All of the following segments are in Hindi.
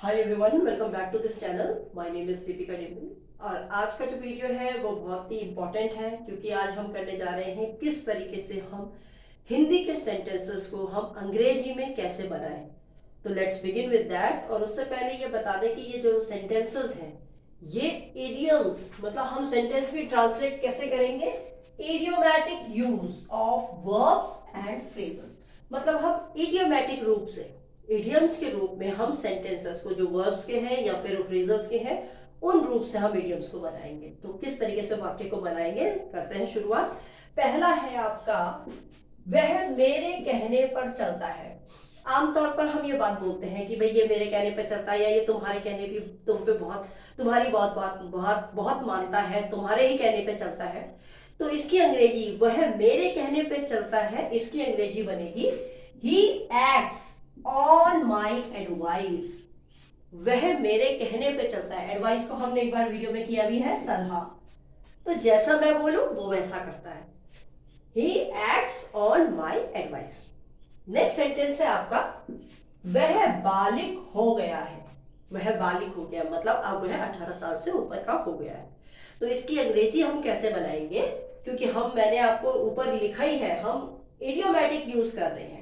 Hi everyone, welcome back to this channel. My name is Deepika Dimple. और आज का जो वीडियो है वो बहुत ही इम्पोर्टेंट है क्योंकि आज हम करने जा रहे हैं किस तरीके से हम हिंदी के सेंटेंसेस को हम अंग्रेजी में कैसे बनाएं। तो लेट्स बिगिन विद दैट। और उससे पहले ये बता दें कि ये जो सेंटेंसेस हैं ये इडियम्स, मतलब हम सेंटेंस भी ट्रांसलेट कैसे करेंगे, idiomatic use of verbs and phrases. मतलब हम इडियोमैटिक रूप से, इडियम्स के रूप में हम सेंटेंसेस को जो वर्ब्स के हैं या फिर फ्रेजेस के हैं उन रूप से हम इडियम्स को बनाएंगे। तो किस तरीके से वाक्य को बनाएंगे, करते हैं शुरुआत। पहला है आपका, वह मेरे कहने पर चलता है। आमतौर पर हम ये बात बोलते हैं कि भाई ये मेरे कहने पर चलता है या ये तुम्हारे कहने पे, तुम पे बहुत, तुम्हारी बहुत बात बहुत बहुत मानता है, तुम्हारे ही कहने पे चलता है। तो इसकी अंग्रेजी, वह मेरे कहने पे चलता है, इसकी अंग्रेजी बनेगी he acts on my advice. वह मेरे कहने पे चलता है। एडवाइस को हमने एक बार वीडियो में किया भी है, सलाह। तो जैसा मैं बोलूं वो वैसा करता है। He acts on my advice. Next sentence है आपका, वह बालिग हो गया है। वह बालिग हो गया मतलब अब वह 18 साल से ऊपर का हो गया है। तो इसकी अंग्रेजी हम कैसे बनाएंगे, क्योंकि मैंने आपको ऊपर लिखा ही है, हम इडियोमैटिक यूज कर रहे हैं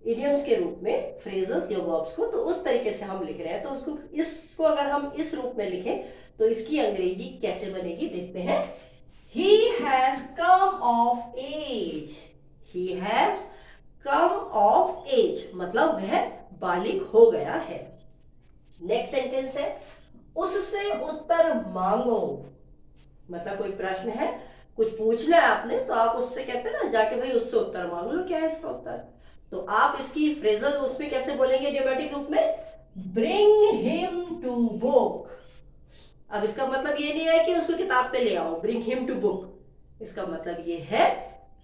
इडियम्स के रूप में फ्रेजेस या वर्ब्स को। तो उस तरीके से हम लिख रहे हैं। तो इसको अगर हम इस रूप में लिखें तो इसकी अंग्रेजी कैसे बनेगी, देखते हैं। He has come of age. He has come of age मतलब वह बालिग हो गया है। नेक्स्ट सेंटेंस है, उससे उत्तर मांगो। मतलब कोई प्रश्न है, कुछ पूछना है आपने, तो आप उससे कहते हैं ना जाके भाई उससे उत्तर मांग लो, क्या है इसका उत्तर। तो आप इसकी फ्रेजल उसमें कैसे बोलेंगे इडियोमैटिक रूप में, ब्रिंग हिम टू बुक। अब इसका मतलब ये नहीं है कि उसको किताब पे ले आओ, ब्रिंग हिम टू बुक। इसका मतलब ये है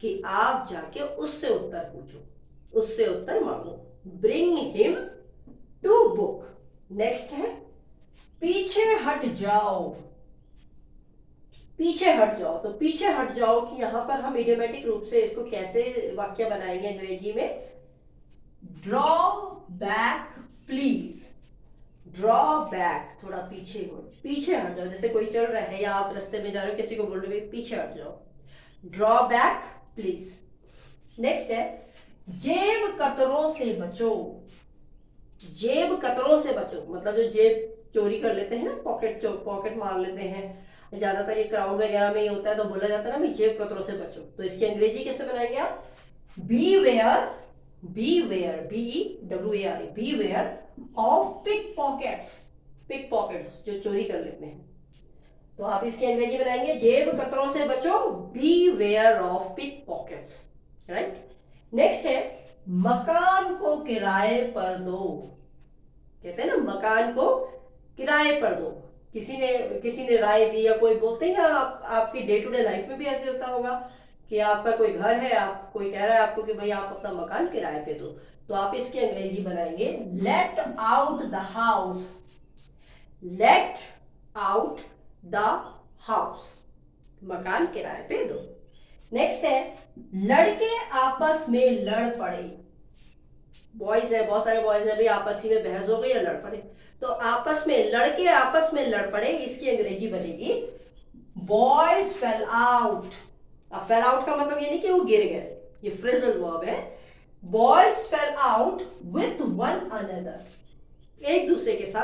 कि आप जाके उससे उत्तर पूछो, उससे उत्तर मांगो, bring him to book. Next है, पीछे हट जाओ। पीछे हट जाओ, तो पीछे हट जाओ कि यहां पर हम इडियोमैटिक रूप से इसको कैसे वाक्य बनाएंगे अंग्रेजी में, draw back please. Draw back, थोड़ा पीछे हो, पीछे हट जाओ। जैसे कोई चल रहा है या आप रास्ते में जा रहे हो, किसी को बोल रहे हो पीछे हट जाओ, ड्रॉ बैक प्लीज। नेक्स्ट है, जेब कतरों से बचो। जेब कतरों से बचो मतलब जो जेब चोरी कर लेते हैं ना, पॉकेट मार लेते हैं। ज्यादातर ये क्राउड वगैरह में ये होता है, तो बोला जाता है ना जेब कतरों से बचो। तो इसकी अंग्रेजी कैसे बनाएंगे आप, beware, beware, BEWARE, beware of pickpockets. Pickpockets जो चोरी कर लेते हैं। तो आप इसकी अंग्रेजी बनाएंगे, जेब कतरों से बचो, beware of pickpockets. Right. Next है, मकान को किराए पर दो। कहते हैं ना मकान को किराए पर दो। किसी ने राय दी, या कोई बोलते हैं, आपकी डे टू डे लाइफ में भी ऐसे होता होगा कि आपका कोई घर है, आप कोई कह रहा है आपको कि भाई आप अपना मकान किराए पे दो। तो आप इसकी अंग्रेजी बनाएंगे, let out the house. Let out the house, मकान किराए पे दो। नेक्स्ट है, लड़के आपस में लड़ पड़े। बॉयज है, बहुत सारे बॉयज है, भी आपस ही में बहस हो गई या लड़ पड़े। तो आपस में, लड़के आपस में लड़ पड़े, इसकी अंग्रेजी बनेगी बॉयज फेल आउट। अब फेल आउट का मतलब ये नहीं कि वो गिर गए, ये फ्रेजल वर्ब है। Boys fail out with one another, एक दूसरे के साथ